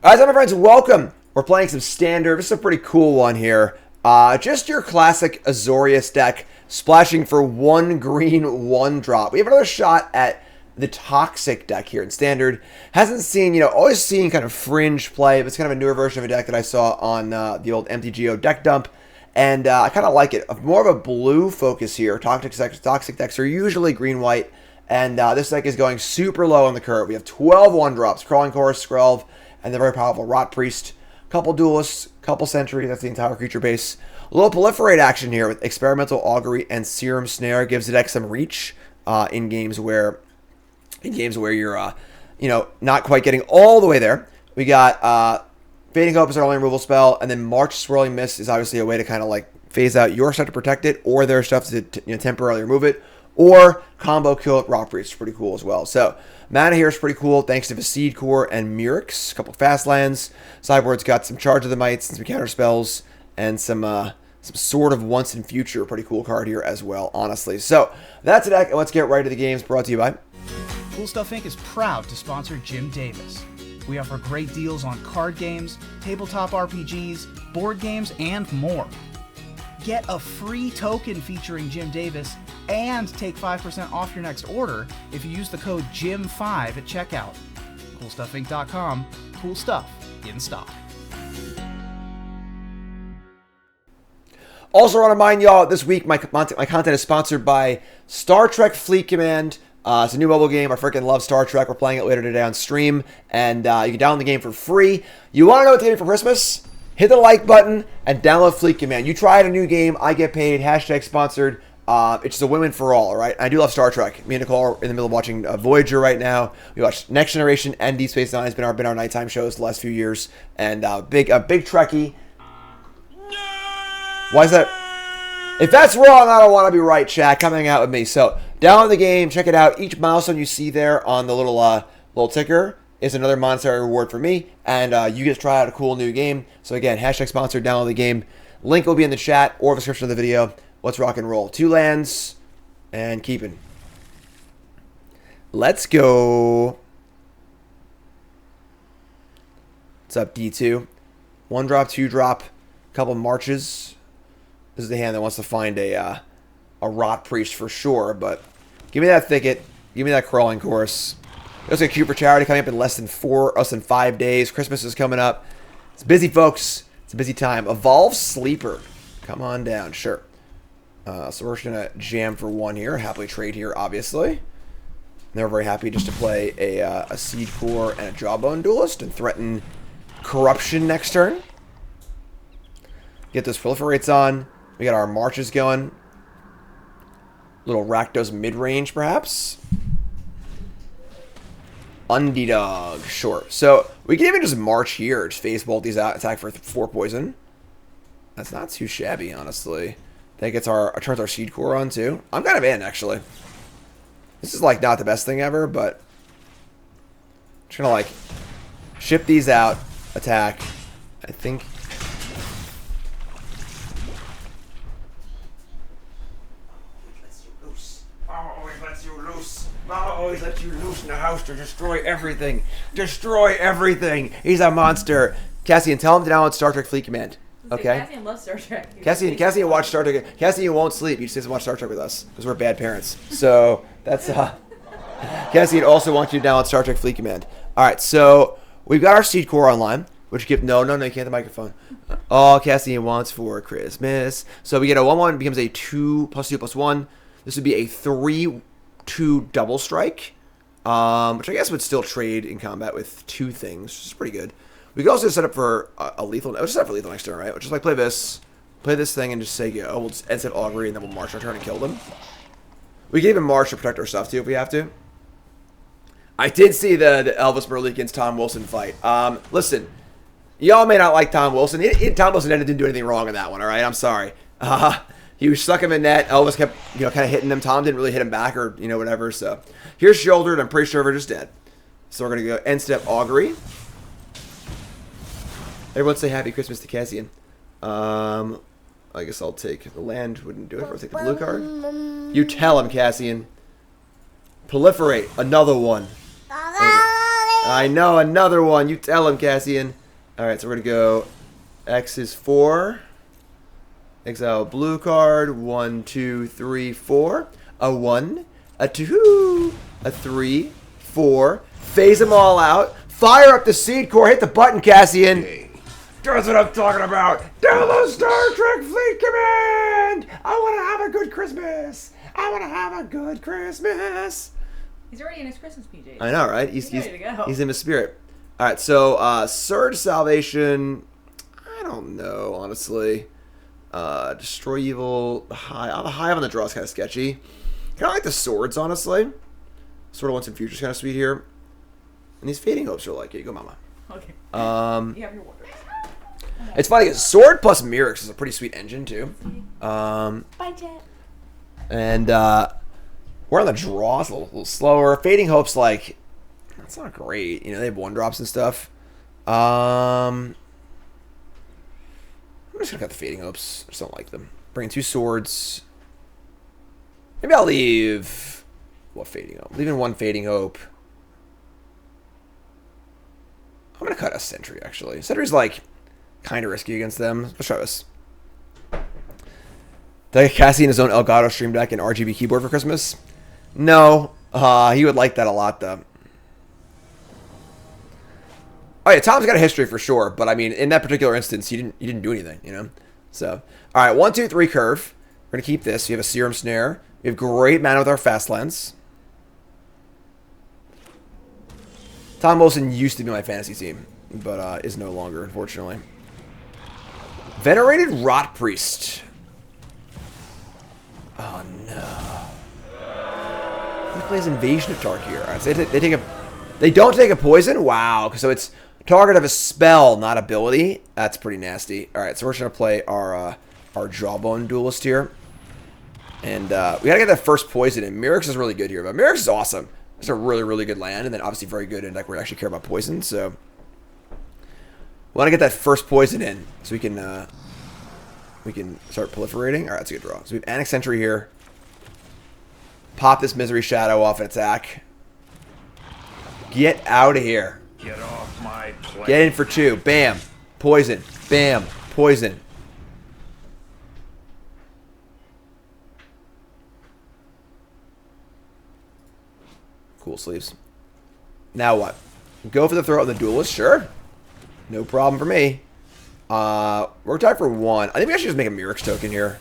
All right, so my friends, welcome. We're playing some standard. This is a pretty cool one here. Just your classic Azorius deck, splashing for 1 green, 1 drop. We have another shot at the toxic deck here in standard. Hasn't seen, always seen kind of fringe play, but it's kind of a newer version of a deck that I saw on the old MTGA deck dump. And I kind of like it. More of a blue focus here. Toxic decks are usually green-white. And this deck is going super low on the curve. We have 12 1-drops, Crawling Chorus, Skrelv, and the very powerful Rot Priest. Couple Duelists, couple Sentry, that's the entire creature base. A little Proliferate action here with Experimental Augury and Serum Snare. Gives the deck some reach in games where you're not quite getting all the way there. We got Fading Hope is our only removal spell, and then March Swirling Mist is obviously a way to kind of like phase out your stuff to protect it, or their stuff to temporarily remove it, or combo kill it. Rock Priest is pretty cool as well. So mana here is pretty cool thanks to Seed Core and Murex. A couple fast lands. Sideboard's got some Charge of the Mites and some counter spells, and some sort of Once and Future. Pretty cool card here as well, honestly. So that's a deck, and let's get right to the games. Brought to you by Cool Stuff Inc. is proud to sponsor Jim Davis. We offer great deals on card games, tabletop RPGs, board games, and more. Get a free token featuring Jim Davis and take 5% off your next order if you use the code JIM5 at checkout. CoolStuffInc.com. Cool stuff in stock. Also, want to remind y'all, this week my content is sponsored by Star Trek Fleet Command. It's a new mobile game. I freaking love Star Trek. We're playing it later today on stream, and you can download the game for free. You want to know what to get for Christmas? Hit the like button and download Fleet Command. You try out a new game, I get paid. Hashtag sponsored. It's just a win-win for all right? I do love Star Trek. Me and Nicole are in the middle of watching Voyager right now. We watched Next Generation and Deep Space Nine. It's been our nighttime shows the last few years. And a big Trekkie. Why is that? If that's wrong, I don't want to be right, chat. Come hang out with me. So download the game, check it out. Each milestone you see there on the little ticker is another monetary reward for me, and you get to try out a cool new game. So again, hashtag sponsored, download the game. Link will be in the chat or description of the video. Let's rock and roll. 2 lands and keeping. Let's go. What's up, D2? 1-drop, 2-drop, couple marches. This is the hand that wants to find a Rot Priest for sure, but give me that Thicket. Give me that Crawling Chorus. There's a Cute for Charity coming up in less than 5 days. Christmas is coming up. It's busy, folks. It's a busy time. Evolve Sleeper. Come on down. Sure. So we're just going to jam for 1 here. Happily trade here, obviously. They're very happy just to play a Seed Core and a Jawbone Duelist and threaten Corruption next turn. Get those Proliferates on. We got our marches going. Little Rakdos Midrange, perhaps. Undie-Dog, sure. So we can even just march here, just face bolt these out, attack for 4 poison. That's not too shabby, honestly. That gets turns our Seed Core on too. I'm kind of in, actually. This is like not the best thing ever, but just gonna like ship these out, attack. I think. Mama always lets you loose. Mama always lets you loose in the house to destroy everything. Destroy everything. He's a monster. Cassian, tell him to download Star Trek Fleet Command. Okay? Cassian loves Star Trek. Cassian watch Star Trek. Cassian won't sleep. He just doesn't watch Star Trek with us because we're bad parents. So that's Cassian also wants you to download Star Trek Fleet Command. All right, so we've got our Seed Core online, which give no, you can't the microphone. All Cassian wants for Christmas. So we get a 1/1 becomes a 2+2+1. This would be a 3/2 double strike, which I guess would still trade in combat with 2 things, which is pretty good. We could also set up for a lethal. Let's set up for lethal next turn, right? Which is like play this thing, and just say go. We'll just end set Augury, and then we'll march our turn and kill them. We can even march to protect our stuff too if we have to. I did see the Elvis Merley against Tom Wilson fight. Listen, y'all may not like Tom Wilson. Tom Wilson didn't do anything wrong in that one. All right, I'm sorry. He was stuck him in net. Elvis kept, kind of hitting him. Tom didn't really hit him back or, whatever. So here's Shouldered. I'm pretty sure we're just dead. So we're going to go end step Augury. Everyone say Happy Christmas to Cassian. I guess I'll take the land. Wouldn't do it. I'll take the blue card. You tell him, Cassian. Proliferate. Another one. I know, another one. You tell him, Cassian. Alright, so we're going to go X is 4. Exile blue card. 1, 2, 3, 4. A 1. A 2. A 3. 4. Phase them all out. Fire up the seed core. Hit the button, Cassian. That's what I'm talking about. Download Star Trek Fleet Command. I want to have a good Christmas. I want to have a good Christmas. He's already in his Christmas PJs. I know, right? He's ready to go. He's in his spirit. All right, so Surge Salvation. I don't know, honestly. Destroy Evil. High on the draw is kind of sketchy. Kind of like the swords, honestly. Sort of want some futures kind of sweet here. And these Fading Hopes are like, here you go, mama. Okay. You have your orders. It's funny because Sword plus Mirrors is a pretty sweet engine too. Bye, Jet. And we're on the draw, it's a little slower. Fading Hope's like, that's not great. You know, they have 1-drops and stuff. I'm just gonna cut the Fading Hopes. I just don't like them. Bringing 2 swords. Maybe I'll leave what Fading Hope? Leaving 1 Fading Hope. I'm gonna cut a Sentry actually. Sentry's like kind of risky against them. Let's try this. Did I get Cassian his own Elgato Stream Deck and RGB keyboard for Christmas? No. He would like that a lot, though. Oh, yeah, Tom's got a history for sure, but I mean, in that particular instance, you didn't do anything, you know? So, all right, 1, 2, 3 curve. We're going to keep this. We have a Serum Snare. We have great mana with our Fast Lens. Tom Wilson used to be my fantasy team, but is no longer, unfortunately. Venerated Rot Priest. Oh no. He plays Invasion of Tarkir. Alright, so they don't take a poison? Wow. So it's target of a spell, not ability. That's pretty nasty. Alright, so we're just gonna play our Jawbone Duelist here. And we gotta get that first poison in. Mirix is really good here, but Mirix is awesome. It's a really, really good land, and then obviously very good in deck where we actually care about poison, so we want to get that first poison in so we can start proliferating. Alright, that's a good draw. So we have Annex Sentry here. Pop this Misery Shadow off and attack. Get out of here. Get off my plane. Get in for 2. Bam. Poison. Bam. Poison. Cool sleeves. Now what? Go for the throw of the Duelist? Sure. No problem for me. We're tied for 1. I think we actually just make a Mirix token here.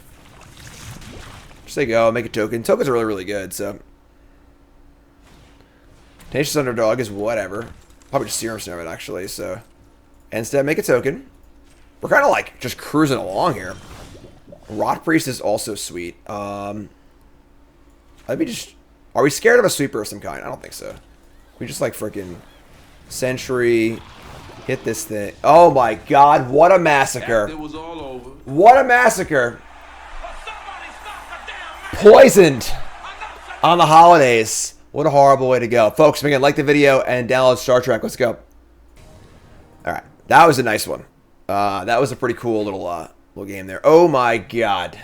Just say go, make a token. Tokens are really, really good, so. Tenacious Underdog is whatever. Probably just Serum Snare it, actually, so. Instead, make a token. We're kind of like just cruising along here. Rot Priest is also sweet. Let me just. Are we scared of a sweeper of some kind? I don't think so. We just like freaking Sentry. Hit this thing. Oh my god, what a massacre. It was all over. What a massacre. Poisoned on the holidays. What a horrible way to go. Folks, again, like the video and download Star Trek. Let's go. Alright, that was a nice one. That was a pretty cool little game there. Oh my god.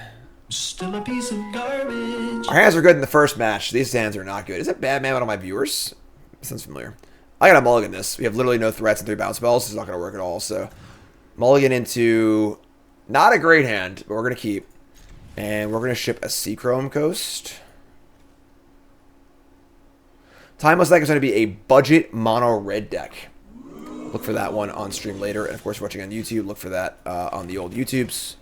Still a piece of garbage. Our hands were good in the first match. These hands are not good. Is it bad man on my viewers? Sounds familiar. I gotta mulligan this. We have literally no threats and 3 bounce spells. It's not gonna work at all. So mulligan into not a great hand, but we're gonna keep. And we're gonna ship a Seachrome Coast. Timeless deck is gonna be a budget mono red deck. Look for that one on stream later. And of course, watching on YouTube, look for that on the old YouTubes.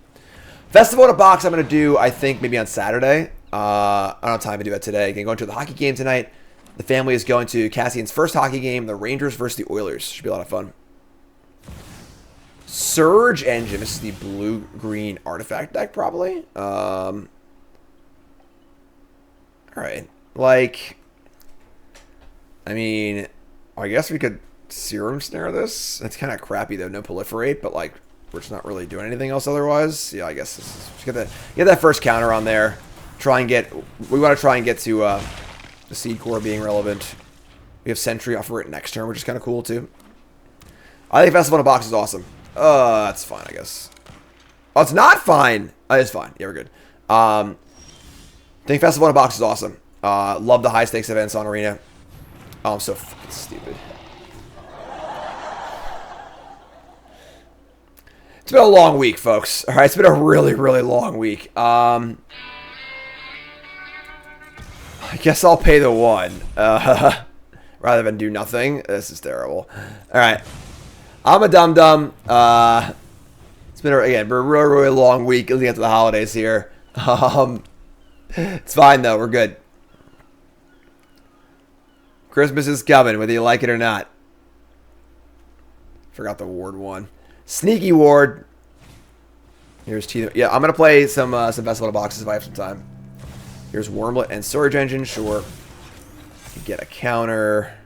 Festival in a Box I'm going to do, I think, maybe on Saturday. I don't have time to do that today. I'm going to the hockey game tonight. The family is going to Cassian's first hockey game, the Rangers versus the Oilers. Should be a lot of fun. Surge Engine. This is the blue-green artifact deck, probably. Alright. Like, I mean, I guess we could Serum Snare this. It's kind of crappy, though. No Proliferate, but, like, we're just not really doing anything else otherwise. Yeah, I guess just get that first counter on there. We want to try and get to the Seed Core being relevant. We have Sentry offer it next turn, which is kind of cool too. I think Festival in a Box is awesome. That's fine, I guess. Oh, it's not fine. It's fine. Yeah, we're good. I think Festival in a Box is awesome. Love the high stakes events on Arena. Oh, I'm so fucking stupid. It's been a long week, folks. All right, it's been a really, really long week. I guess I'll pay the 1 rather than do nothing. This is terrible. All right, I'm a dum-dum. It's been, again, a really, really long week leading up to the holidays here. It's fine, though. We're good. Christmas is coming, whether you like it or not. Forgot the Ward one. Sneaky Ward. Here's T. Yeah, I'm gonna play some Festival boxes if I have some time. Here's Wormlet and Storage Engine. Sure. Get a counter.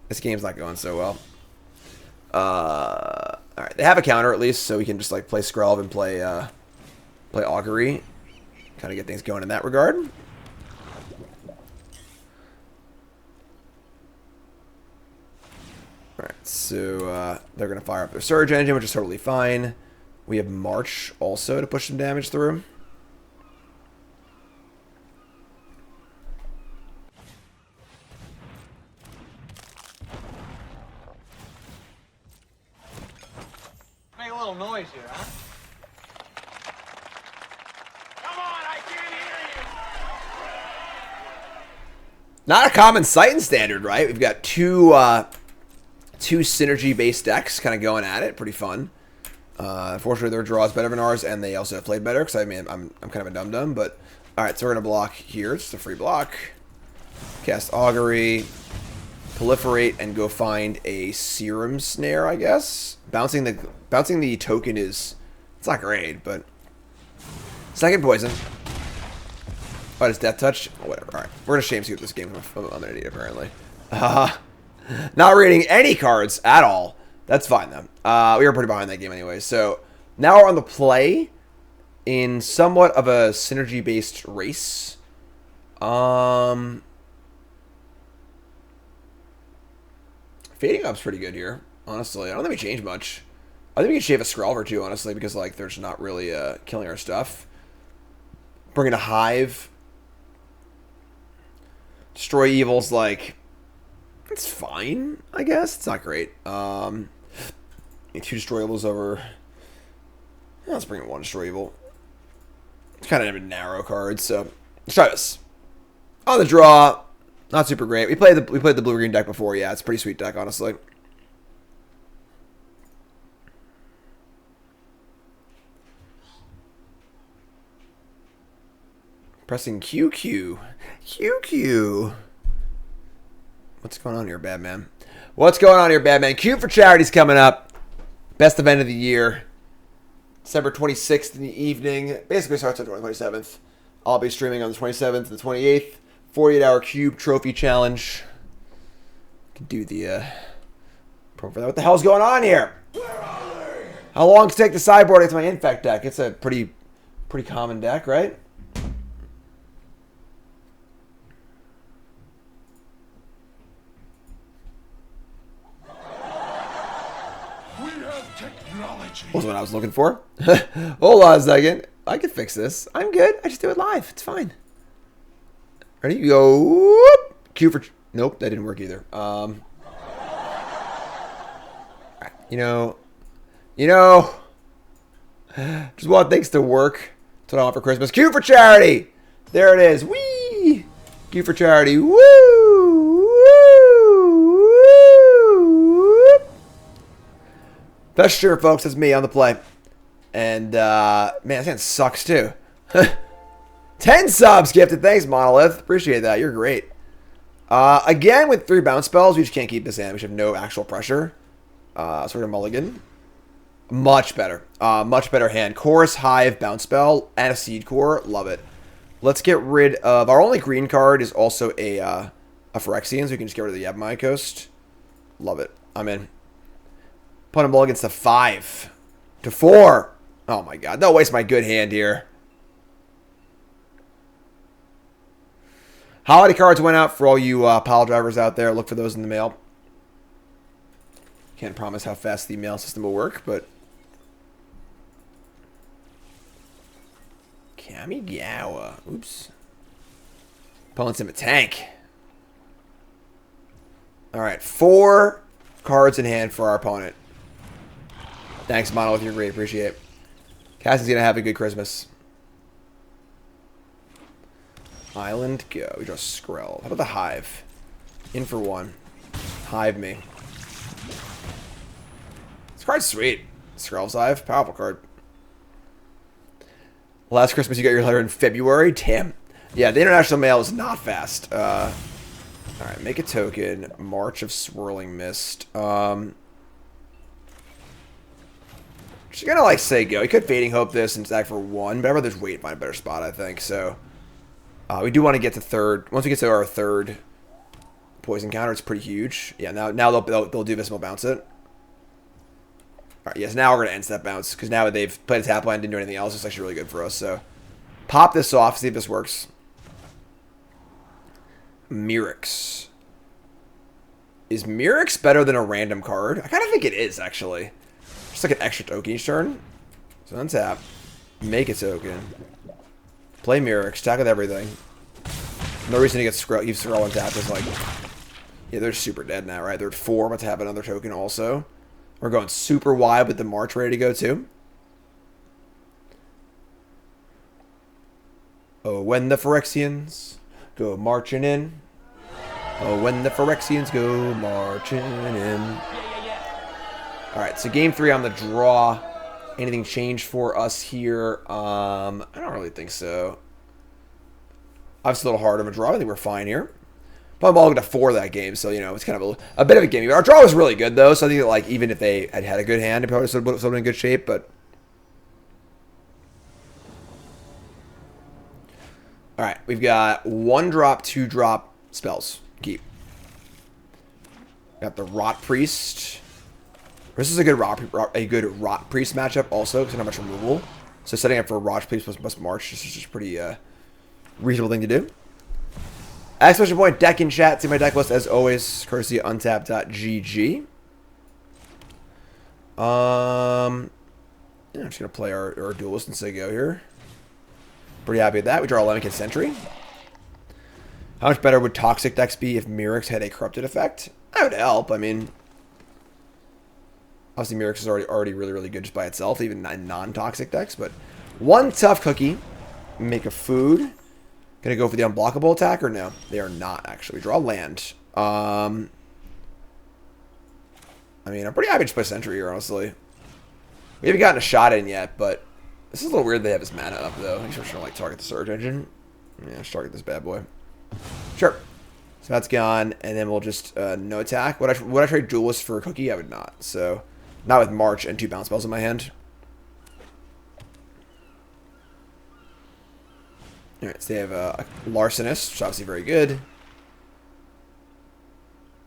This game's not going so well. All right, they have a counter at least, so we can just like play Skrelv and play Augury. Kind of get things going in that regard. Alright, so they're going to fire up their Surge Engine, which is totally fine. We have March also to push some damage through. Make a little noise here, huh? Come on, I can't hear you! Not a common sight in Standard, right? We've got two synergy-based decks kind of going at it. Pretty fun. Unfortunately, their draw is better than ours, and they also have played better, because I mean, I'm kind of a dum-dum, but... Alright, so we're going to block here. It's just a free block. Cast Augury. Proliferate, and go find a Serum Snare, I guess. Bouncing the token is... It's not great, but... Second Poison. Oh, it's Death Touch? Oh, whatever. Alright, we're going to shame scoop this game. I'm an idiot, apparently. Not reading any cards at all. That's fine, though. We were pretty behind that game anyway. So, now we're on the play in somewhat of a synergy-based race. Fading Up's pretty good here, honestly. I don't think we change much. I think we can shave a Skrelv or two, honestly, because, like, they're just not really killing our stuff. Bring in a Hive. Destroy Evil's, like... It's fine, I guess. It's not great. Two Destroy Evils over... Let's bring in one Destroy Evil. It's kind of a narrow card, so... Let's try this. On the draw... Not super great. We played the blue-green deck before. Yeah, it's a pretty sweet deck, honestly. Pressing QQ. QQ. What's going on here, Badman? What's going on here, Badman? Q for Charity's coming up. Best event of the year. December 26th in the evening. Basically starts on the 27th. I'll be streaming on the 27th and the 28th. 48-hour Cube Trophy Challenge. Can do the promo for that. What the hell's going on here? How long does it take to sideboard into my Infect deck? It's a pretty common deck, right? We have technology. What was what I was looking for? Hold on a second. I can fix this. I'm good. I just do it live. It's fine. Ready? You go. Whoop. Q for... Nope, that didn't work either. You know... Just want things to work. That's what I want for Christmas. Q for Charity! There it is. Whee! Q for Charity. Woo! Woo! Best streamer, folks. That's me on the play. And, man, this hand sucks, too. 10 subs gifted. Thanks, Monolith. Appreciate that. You're great. Again, with 3 bounce spells, we just can't keep this hand. We should have no actual pressure. So we're going to mulligan. Much better. Much better hand. Chorus, Hive, bounce spell, and a Seed Core. Love it. Let's get rid of... Our only green card is also a Phyrexian, so we can just get rid of the Yavimaya Coast. Love it. I'm in. Put a mulligan to 5. To 4. Oh my god. Don't waste my good hand here. Holiday cards went out for all you pile drivers out there. Look for those in the mail. Can't promise how fast the mail system will work, but... Kamigawa. Oops. Opponent's in a tank. Alright, 4 cards in hand for our opponent. Thanks, Monolith. You're great. Appreciate it. Cassie's going to have a good Christmas. Island, go. We draw Skrill. How about the Hive? In for 1. Hive me. This card's sweet. Skrill's Hive. Powerful card. Last Christmas you got your letter in February? Damn. Yeah, the international mail is not fast. Alright, make a token. March of Swirling Mist. Just gonna like say go. You could Fading Hope this and stack for 1, but I'd rather just wait and find a better spot, I think. So we do want to get to third. Once we get to our third poison counter, it's pretty huge. Yeah, now they'll do Visible Bounce it. Alright, yes, now we're gonna end step bounce, because now they've played a tap line, didn't do anything else. It's actually really good for us. So pop this off, see if this works. Mirrex. Is Mirrex better than a random card? I kind of think it is, actually. Just like an extra token each turn. So untap. Make a token. Play Mirrex. Attack with everything. No reason to get Skrill untapped. It's like... Yeah, they're super dead now, right? They're at 4. I'm about to have another token also. We're going super wide with the March ready to go, too. Oh, when the Phyrexians go marching in. Oh, when the Phyrexians go marching in. Alright, so game 3 on the draw. Anything change for us here? I don't really think so. Obviously a little hard of a draw. I think we're fine here. But I'm all to 4 that game, so, you know, it's kind of a bit of a gimme. Our draw was really good, though, so I think that, like, even if they had had a good hand, it probably would have been in good shape, but... Alright, we've got 1-drop, 2-drop spells. Keep. Got the Rot Priest. This is a good Rot Priest matchup also, because I don't have much removal. So setting up for Rot Priest plus March is just a pretty reasonable thing to do. Exclamation point, deck in chat. See my deck list as always, courtesy of untap.gg. Yeah, I'm just going to play our duelist and say go here. Pretty happy with that. We draw a Lemon Sentry. How much better would Toxic decks be if Mirrex had a Corrupted effect? That would help. I mean, obviously Mirrex is already really, really good just by itself, even in non-toxic decks. But 1 tough cookie. Make a food. Gonna go for the unblockable attack or no? They are not, actually. Draw land. I mean, I'm pretty happy to just play Sentry here, honestly. We haven't gotten a shot in yet, but this is a little weird they have his mana up, though. I'm sure trying to, like, target the Surge Engine. Yeah, let's target this bad boy. Sure. So that's gone, and then we'll just no attack. Would I trade Duelist for a cookie? I would not. So, not with March and 2 bounce spells in my hand. Alright, so they have a Larcenist, which is obviously very good.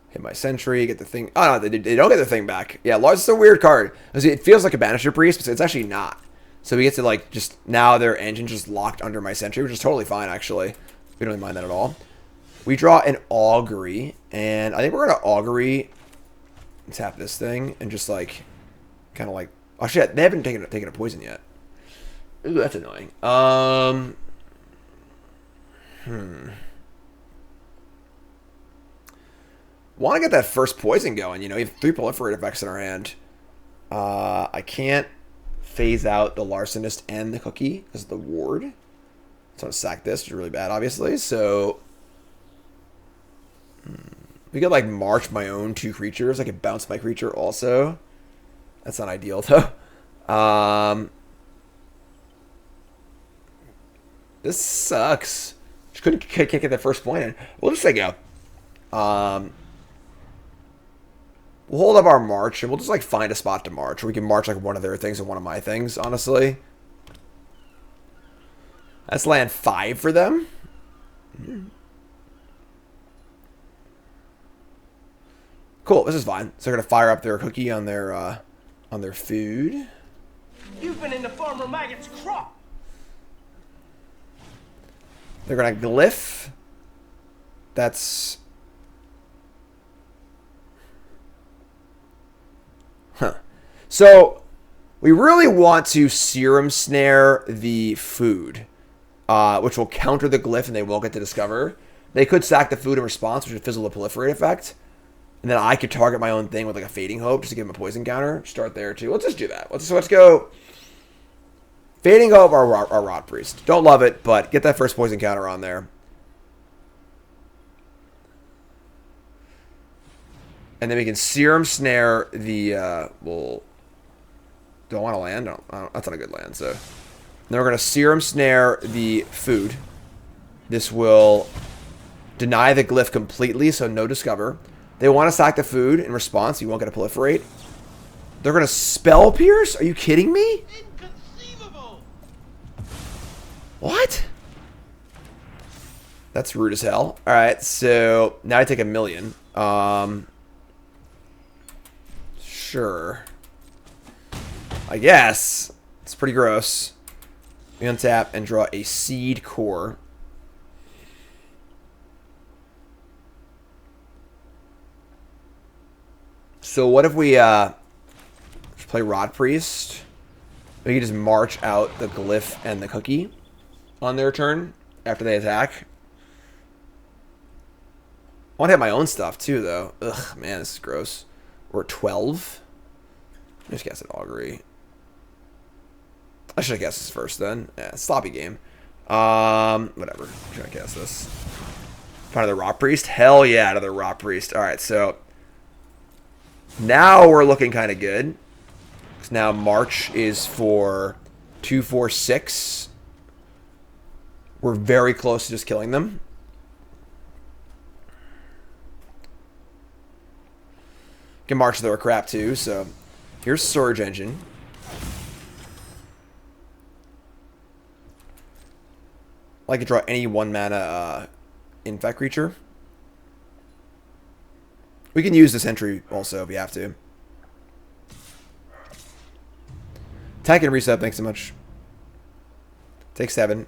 Hit my Sentry, get the thing. Oh, no, they don't get the thing back. Yeah, Larcenist is a weird card. It feels like a Banisher Priest, but it's actually not. So we get to, like, just now their engine just locked under my Sentry, which is totally fine, actually. We don't really mind that at all. We draw an Augury, and I think we're going to Augury tap this thing and just, like, kind of like... Oh, shit, they haven't taken a poison yet. Ooh, that's annoying. Want to get that first poison going, you know, we have 3 proliferate effects in our hand. I can't phase out the Larcenist and the cookie because of the ward. So I'm going to sack this, which is really bad, obviously. So we could, like, march my own 2 creatures. I could bounce my creature also. That's not ideal, though. This sucks. Just can't get that first point in. We'll just say go. We'll hold up our march, and we'll just, like, find a spot to march. Or we can march, like, one of their things and one of my things, honestly. That's land 5 for them. Cool, this is fine. So they're going to fire up their cookie on their food. You've been in the Farmer Maggot's crop. They're going to glyph. That's... Huh. So, we really want to Serum Snare the food, which will counter the glyph and they won't get to discover. They could sack the food in response, which would fizzle the proliferate effect. And then I could target my own thing with like a Fading Hope just to give him a poison counter. Start there too. Let's just do that. Let's go Fading Hope or Rot Priest. Don't love it, but get that first poison counter on there. And then we can Serum Snare the, well, do I want to land? No, that's not a good land, so. Then we're going to Serum Snare the food. This will deny the glyph completely, so no Discover. They want to sack the food in response, you won't get a Proliferate. They're going to Spell Pierce? Are you kidding me? Inconceivable! What? That's rude as hell. Alright, so now I take a million. Sure. I guess. It's pretty gross. We untap and draw a Seed Core. So what if we just play Rod Priest? We can just march out the Glyph and the Cookie on their turn after they attack. I want to hit my own stuff too, though. Ugh, man, this is gross. We're at 12. I just guessed an Augury. I should have guessed this first then. Yeah, sloppy game. Whatever. I'm trying to guess this. Part of the Rot Priest? Hell yeah, out of the Rot Priest. Alright, so now we're looking kind of good. Because now March is for 2, 4, 6. We're very close to just killing them. Can march their crap too, so here's Surge Engine. I could draw any 1 mana Infect creature. We can use this entry also if we have to. Attack and reset, thanks so much. Take 7.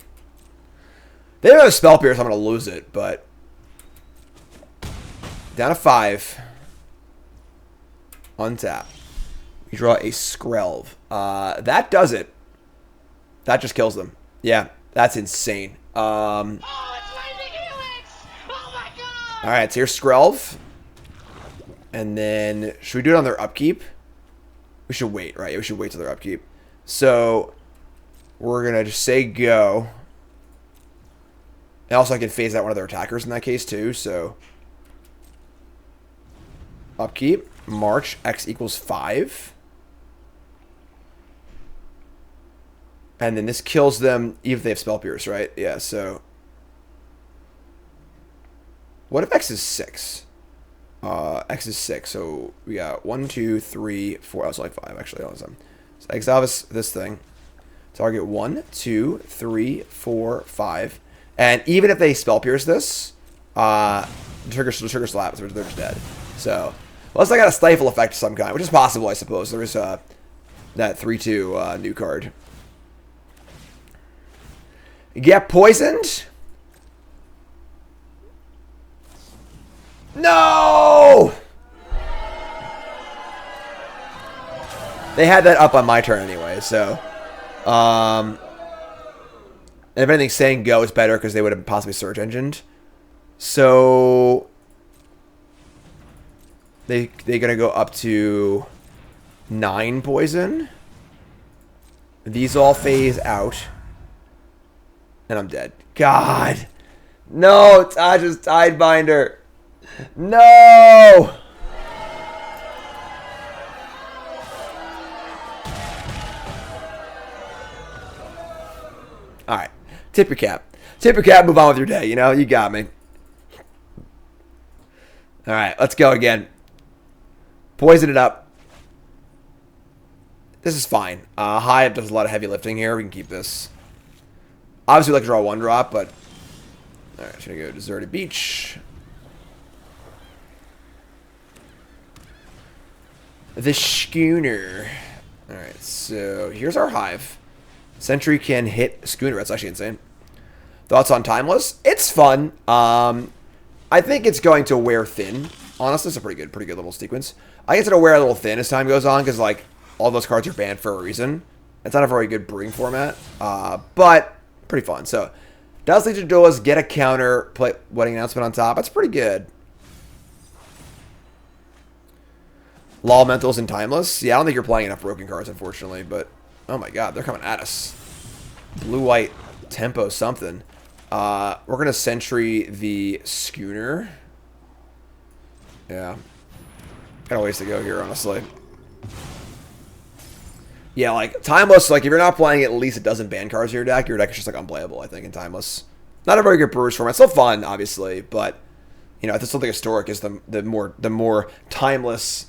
They don't have a Spell Pierce, I'm going to lose it, but down to 5. Untap. We draw a Skrelv. That does it. That just kills them. Yeah, that's insane. Oh, it's Lightning Helix! Oh my god! Alright, so here's Skrelv. And then, should we do it on their upkeep? We should wait, right? Yeah, we should wait till their upkeep. So, we're going to just say go. And also I can phase out one of their attackers in that case too, so. Upkeep. March. X equals 5. And then this kills them even if they have Spell Pierce, right? Yeah, so. What if X is 6? X is 6, so we got 1, 2, 3, 4. Oh, it's like 5 actually all the time. So exile this thing. Target 1, 2, 3, 4, 5. And even if they Spell Pierce this, trigger slap, so they're just dead. So, unless I got a Stifle effect of some kind, which is possible, I suppose. There is that 3/2 new card. Get poisoned? No! They had that up on my turn anyway, so. And if anything, saying go is better because they would have possibly Surge Engined. So they're gonna go up to 9 poison. These all phase out. And I'm dead. God. No, Taj's Tidebinder. No! Alright. Tip your cap. Tip your cap, move on with your day. You know, you got me. Alright, let's go again. Poison it up. This is fine. Hive does a lot of heavy lifting here. We can keep this. Obviously, we like to draw 1 drop, but. Alright, should I go Deserted Beach? The Schooner. Alright, so here's our Hive. Sentry can hit Schooner. That's actually insane. Thoughts on Timeless? It's fun. I think it's going to wear thin. Honestly, it's a pretty good little sequence. I guess it'll wear a little thin as time goes on because, like, all those cards are banned for a reason. It's not a very good brewing format, but pretty fun. So, does lead to duels, get a counter, play Wedding Announcement on top. That's pretty good. Law Mentals and Timeless. Yeah, I don't think you're playing enough broken cards, unfortunately, but oh my god, they're coming at us. Blue-white tempo something. We're going to Sentry the Schooner. Yeah. Got a ways to go here, honestly. Yeah, like, Timeless, like, if you're not playing at least a dozen ban cards in your deck is just, like, unplayable, I think, in Timeless. Not a very good Brewers format. Still fun, obviously, but, you know, I still think Historic is the more Timeless,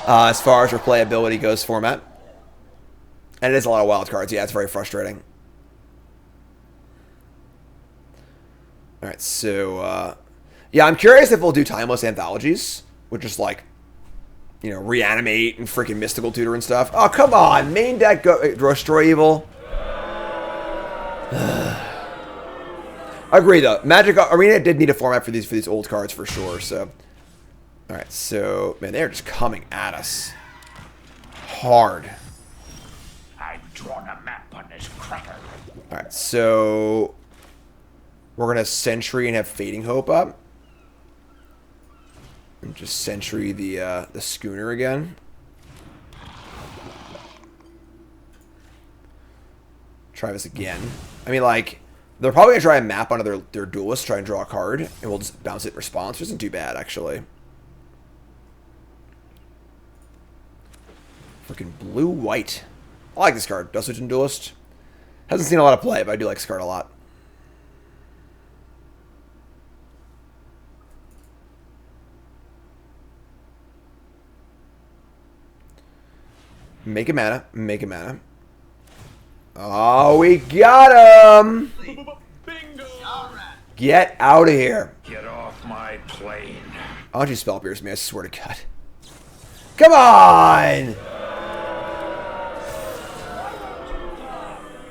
as far as replayability goes, format. And it is a lot of wild cards. Yeah, it's very frustrating. Alright, so, yeah, I'm curious if we'll do Timeless Anthologies, which is, like, you know, Reanimate and freaking Mystical Tutor and stuff. Oh, come on. Main deck, Destroy Evil. Agree, though. Magic Arena did need a format for these old cards for sure, so. Alright, so, man, they're just coming at us. Hard. I've drawn a map on this cracker. Alright, so we're going to Sentry and have Fading Hope up. And just Sentry the Schooner again. Try this again. I mean, like, they're probably going to try and map onto their Duelist, try and draw a card, and we'll just bounce it in response, which isn't too bad, actually. Freaking blue-white. I like this card, Dust and Duelist. Hasn't seen a lot of play, but I do like this card a lot. Make a mana. Make a mana. Oh, we got him! Bingo! Get out of here. Get off my plane. Why don't you Spell Pierce me? I swear to God. Come on!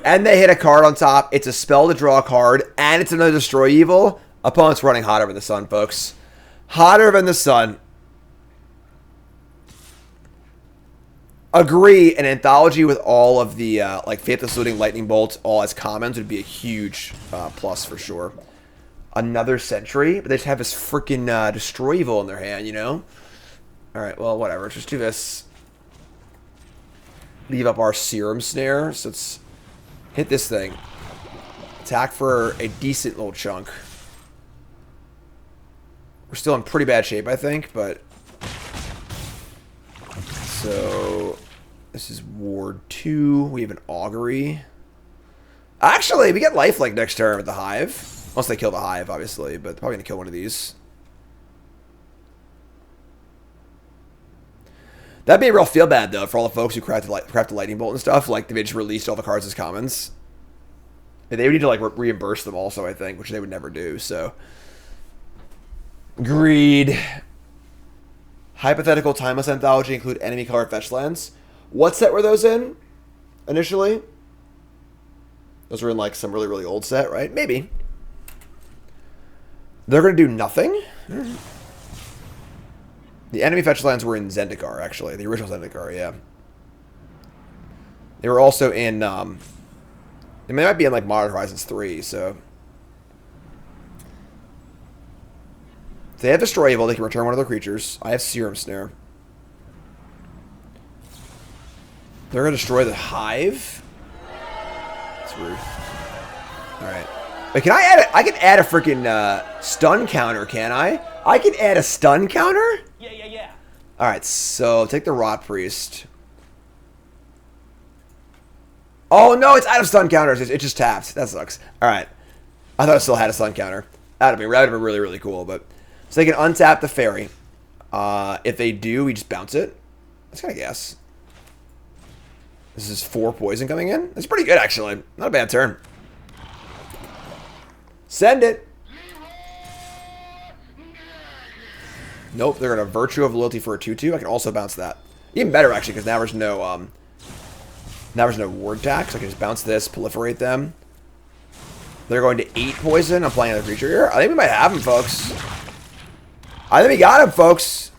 And they hit a card on top. It's a spell to draw a card, and it's another Destroy Evil. Opponent's running hotter than the sun, folks. Hotter than the sun. Agree, an anthology with all of the, like, Faithless Looting, Lightning Bolt, all as commons would be a huge plus for sure. Another Sentry, but they just have this freaking Destroy Evil in their hand, you know? Alright, well, whatever. Let's just do this. Leave up our Serum Snare, so let's hit this thing. Attack for a decent little chunk. We're still in pretty bad shape, I think, but... So... This is Ward 2. We have an Augury. Actually, we get Lifelink next turn with the Hive. Unless they kill the Hive, obviously, but they're probably going to kill one of these. That'd be a real feel bad, though, for all the folks who crafted Lightning Bolt and stuff. Like, they just released all the cards as commons. And they would need to, like, reimburse them also, I think, which they would never do, so. Greed. Hypothetical Timeless Anthology include enemy colored fetch lands. What set were those in, initially? Those were in, like, some really, really old set, right? Maybe. They're going to do nothing? The enemy fetch lands were in Zendikar, actually. The original Zendikar, yeah. They were also in, I mean, they might be in, like, Modern Horizons 3, so. If they have Destroy Evil, they can return one of their creatures. I have Serum Snare. They're going to destroy the Hive? That's rude. Alright. Wait, can I add I can add a freaking stun counter, can I? I can add a stun counter? Yeah. Alright, so take the Rot Priest. Oh, no, it's out of stun counters. It just tapped. That sucks. Alright. I thought it still had a stun counter. That would have been really, really cool. But so they can untap the Fairy. If they do, we just bounce it. That's kind of guess. This is 4 poison coming in. That's pretty good, actually. Not a bad turn. Send it. Nope, they're going to Virtue of Loyalty for a 2/2. I can also bounce that. Even better, actually, because now there's no ward tax. I can just bounce this, proliferate them. They're going to 8 poison. I'm playing another creature here. I think we might have him, folks. I think we got him, folks.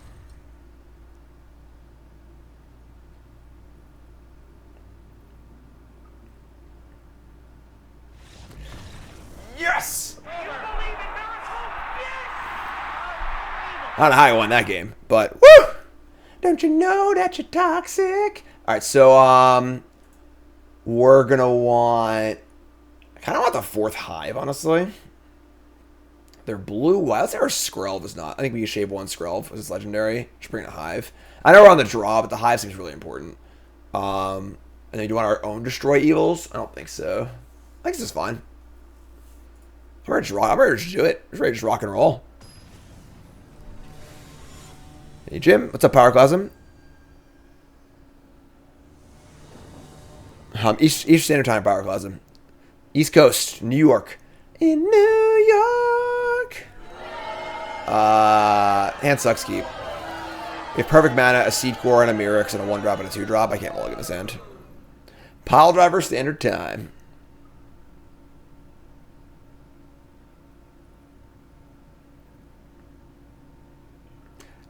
Yes! I don't know how I won that game, but woo! Don't you know that you're toxic? All right, so we're gonna want. I kind of want the 4th Hive, honestly. They're blue. Wow, let's say our Skrelv is not. I think we can shave 1 Skrelv, which is legendary. Should bring a Hive. I know we're on the draw, but the Hive seems really important. And then do you want our own destroy evils? I don't think so. I think this is fine. I'm ready to just do it. I'm ready to just rock and roll. Hey, Jim. What's up, Pyroclasm? East Standard Time, Pyroclasm. East Coast, New York. In New York. Hand sucks keep. We have perfect mana, a Seed Core, and a Mirrex, and a 1-drop and a 2-drop. I can't mulligan this hand. Pile Driver, Standard Time.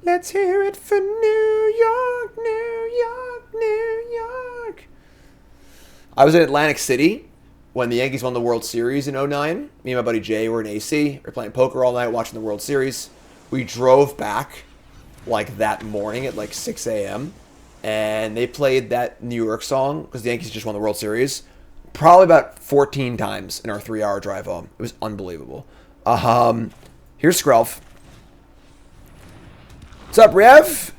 Let's hear it for New York, New York, New York. I was in Atlantic City when the Yankees won the World Series in 2009. Me and my buddy Jay were in AC. We were playing poker all night, watching the World Series. We drove back like that morning at like 6 a.m. And they played that New York song because the Yankees just won the World Series probably about 14 times in our 3-hour drive home. It was unbelievable. Here's Skrelv. What's up, Rev?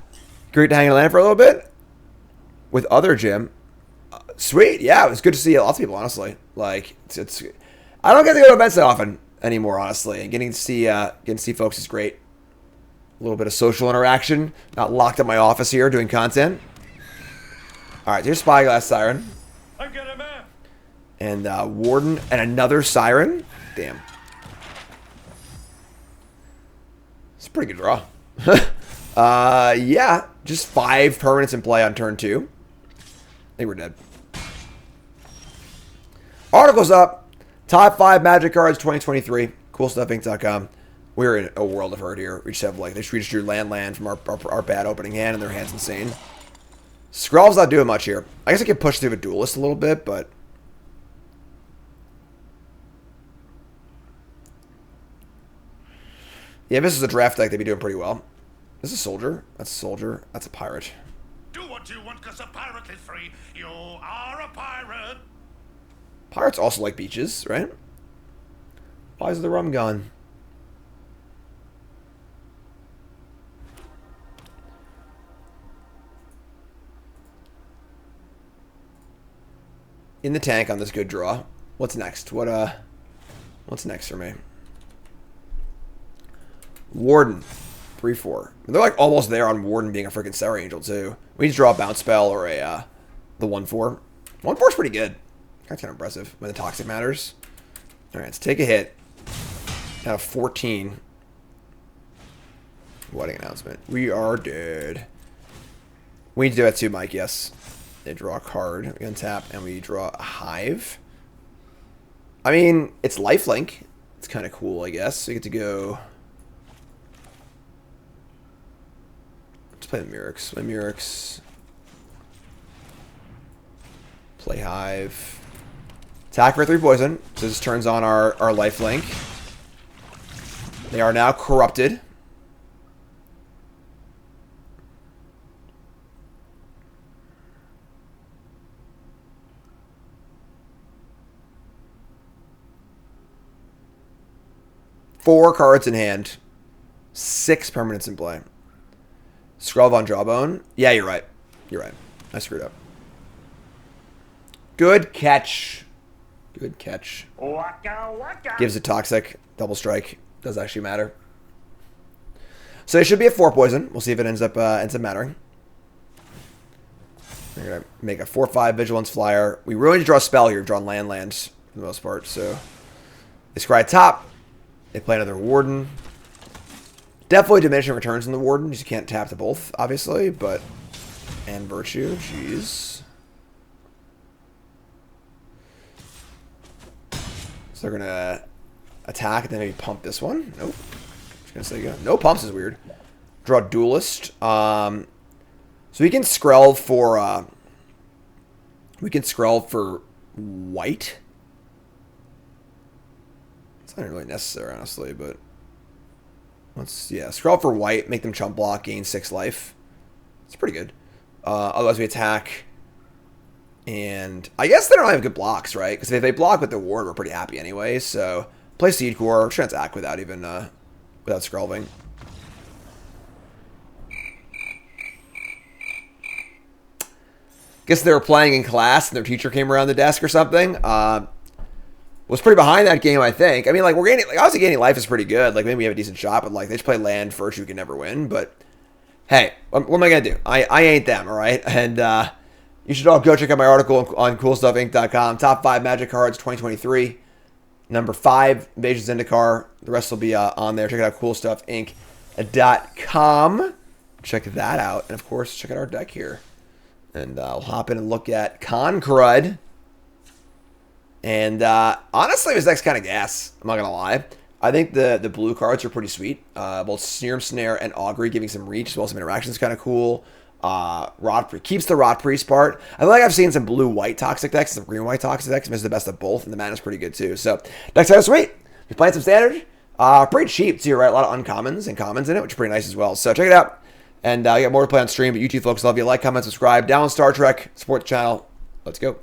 Great to hang in land for a little bit with other Jim. Sweet, yeah, it was good to see lots of people. Honestly, like it's I don't get to go to events that often anymore. Honestly, and getting to see folks is great. A little bit of social interaction. Not locked in my office here doing content. All right, here's Spyglass Siren. I get a man. And Warden and another Siren. Damn, it's a pretty good draw. Yeah, just 5 permanents in play on turn 2. I think we're dead. Articles up. Top 5 Magic cards 2023. CoolStuffInc.com. We're in a world of hurt here. We just have like, we just drew land from our bad opening hand, and their hand's insane. Skrelv's not doing much here. I guess I could push through a Duelist a little bit, but yeah, if this is a draft deck, they'd be doing pretty well. This is a Soldier. That's a Soldier. That's a Pirate. Do what you want, cause a pirate is free. You are a pirate. Pirates also like beaches, right? Why is the rum gone? In the tank on this good draw. What's next? What's next for me? Warden. 3-4. They're like almost there on Warden being a freaking Sour Angel too. We need to draw a bounce spell or a the 1-4. 1-4 is pretty good. That's kind of impressive when the Toxic matters. All right, let's take a hit. Out of 14. Wedding announcement. We are dead. We need to do that too, Mike. Yes. They draw a card. We untap and we draw a Hive. I mean, it's lifelink. It's kind of cool, I guess. So you get to go. Let's play the Mirrex. Play Mirrex. Play Hive. Attack for 3 poison. So this turns on our lifelink. They are now corrupted. Four cards in hand. 6 permanents in play. Skrelv on Jawbone. Yeah, you're right. You're right. I screwed up. Good catch. Good catch. Waka waka. Gives it Toxic. Double strike. Does actually matter. So it should be a 4 poison. We'll see if it ends up mattering. We're gonna make a 4/5 Vigilance Flyer. We really need to draw a spell here. We've drawn lands for the most part. So they scry top. They play another Warden. Definitely diminishing returns in the Warden. You can't tap to both, obviously, but and Virtue. Jeez. So they're gonna attack and then maybe pump this one. Nope. Just gonna say no pumps is weird. Draw Duelist. So we can Skrelv for white. It's not really necessary, honestly, but let's Skrelv for white, make them chump block, gain 6 life. It's pretty good. Otherwise, we attack. And I guess they don't have good blocks, right? Because if they block with the ward, we're pretty happy anyway. So play Seed Core. We're trying to attack without even without scrolling. Guess they were playing in class and their teacher came around the desk or something. Was pretty behind that game, I think. I mean, like, we're gaining, like, obviously gaining life is pretty good. Like, maybe we have a decent shot, but, like, they just play land first, you can never win. But, hey, what am I going to do? I ain't them, all right? And you should all go check out my article on CoolStuffInc.com. Top 5 Magic cards 2023. Number 5, Invasion Zendikar. The rest will be on there. Check it out, CoolStuffInc.com. Check that out. And, of course, check out our deck here. And I'll hop in and look at Concrud. And honestly, this deck's kind of gas. I'm not going to lie. I think the blue cards are pretty sweet. Both Serum Snare and Augury giving some reach, as well as some interactions, kind of cool. Keeps the Rot Priest part. I feel like I've seen some blue-white toxic decks, some green-white toxic decks. This is the best of both, and the mana's pretty good too. So, deck's kind of sweet. We're playing some standard. Pretty cheap too, right? A lot of uncommons and commons in it, which are pretty nice as well. So, check it out. And I got more to play on stream, but you two folks, love you. Like, comment, subscribe, download Star Trek, support the channel. Let's go.